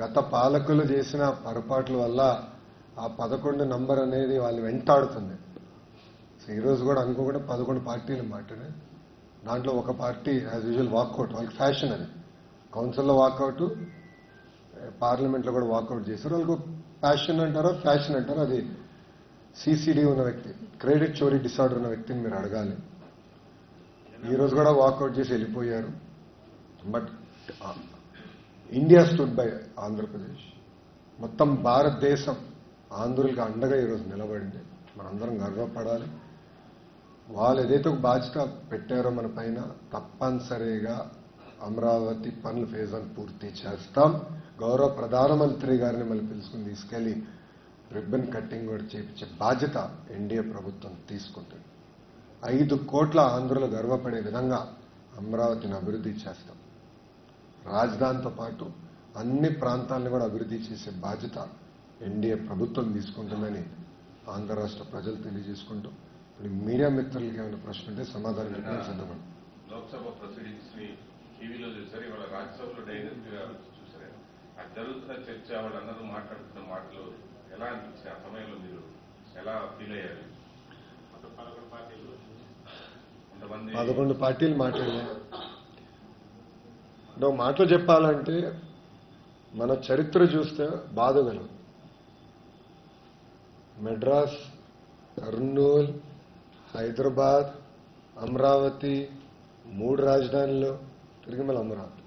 గత పాలకులు చేసిన పొరపాట్ల వల్ల ఆ 11 నంబర్ అనేది వాళ్ళు వెంటాడుతుంది. సో ఈరోజు కూడా అనుకోకుండా 11 పార్టీలు మాట్లాడాయి. దాంట్లో ఒక పార్టీ యాజ్ యూజువల్ వాకౌట్, వాళ్ళకి ఫ్యాషన్ అది. కౌన్సిల్లో వాకౌట్, పార్లమెంట్లో కూడా వాకౌట్ చేశారు. వాళ్ళకు ప్యాషన్ అంటారో ఫ్యాషన్ అంటారో అది సిసిడి ఉన్న వ్యక్తి, క్రెడిట్ చోరీ డిసార్డర్ ఉన్న వ్యక్తిని మీరు అడగాలి. ఈ రోజు కూడా వాకౌట్ చేసి వెళ్ళిపోయారు. But India stood by Andhra Pradesh. మొత్తం భారతదేశం ఆంధ్రులకు అండగా ఈరోజు నిలబడింది. మనందరం గర్వపడాలి. వాళ్ళు ఏదైతే ఒక బాధ్యత పెట్టారో మన పైన, తప్పనిసరిగా అమరావతి పనులు ఫేజ్ 1 పూర్తి చేస్తాం. గౌరవ ప్రధానమంత్రి గారిని మళ్ళీ పిలుచుకుని తీసుకెళ్లి రిబ్బన్ కట్టింగ్ కూడా చేయించే బాధ్యత ఎన్డీఏ ప్రభుత్వం తీసుకుంటుంది. 5 కోట్ల ఆంధ్రులు గర్వపడే విధంగా అమరావతిని అభివృద్ధి చేస్తాం. రాజధానితో పాటు అన్ని ప్రాంతాలను కూడా అభివృద్ధి చేసే బాధ్యత ఎన్డీఏ ప్రభుత్వం తీసుకుంటుందని ఆంధ్ర రాష్ట్ర ప్రజలు తెలియజేసుకుంటూ, ఇప్పుడు మీడియా మిత్రులకి ఏమైనా ప్రశ్న ఉంటే సమాధానం చెప్పడానికి సిద్ధమని. లోక్సభ ప్రొసీడింగ్స్ ని టీవీలో చూసారు, ఇవాళ రాజ్యసభలో డైరెక్ట్ గా చూసారు. అది జరుగుతున్న చర్చ, వాళ్ళందరూ మాట్లాడుతున్న మాటలు ఎలా అనిపించాయి? ఆ సమయంలో మీరు ఎలా ఫీల్ అయ్యారు? 11 పార్టీలు మాట్లాడినాయి. అంటే ఒక మాటలో చెప్పాలంటే మన చరిత్ర చూస్తే బాధగలం. మెడ్రాస్, కర్నూలు, హైదరాబాద్, అమరావతి, 3 రాజధానులు, తిరిగి మళ్ళీ అమరావతి.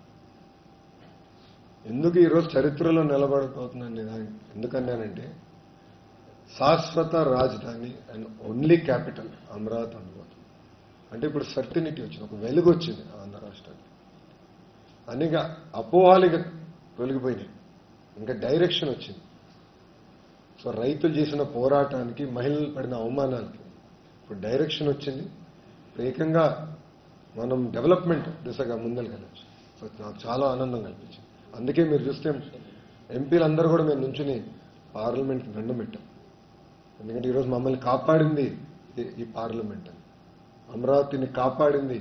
ఎందుకు ఈరోజు చరిత్రలో నిలబడిపోతుందండి? ఎందుకన్నానంటే శాశ్వత రాజధాని అండ్ ఓన్లీ క్యాపిటల్ అమరావతి అనుకోతుంది. అంటే ఇప్పుడు సర్టినిటీ వచ్చింది, ఒక వెలుగు వచ్చింది ఆంధ్ర రాష్ట్రానికి. అనేక అపోహాలు తొలగిపోయినాయి, ఇంకా డైరెక్షన్ వచ్చింది. సో రైతులు చేసిన పోరాటానికి, మహిళలు పడిన అవమానాలకి ఇప్పుడు డైరెక్షన్ వచ్చింది. ఏకంగా మనం డెవలప్మెంట్ దిశగా ముందలు వెళ్ళచ్చు. సో నాకు చాలా ఆనందం కల్పించింది. అందుకే మీరు చూస్తే ఎంపీలందరూ కూడా మేము నుంచుని పార్లమెంట్కి దండం పెట్టాం. ఎందుకంటే ఈరోజు మమ్మల్ని కాపాడింది ఈ పార్లమెంట్, అమరావతిని కాపాడింది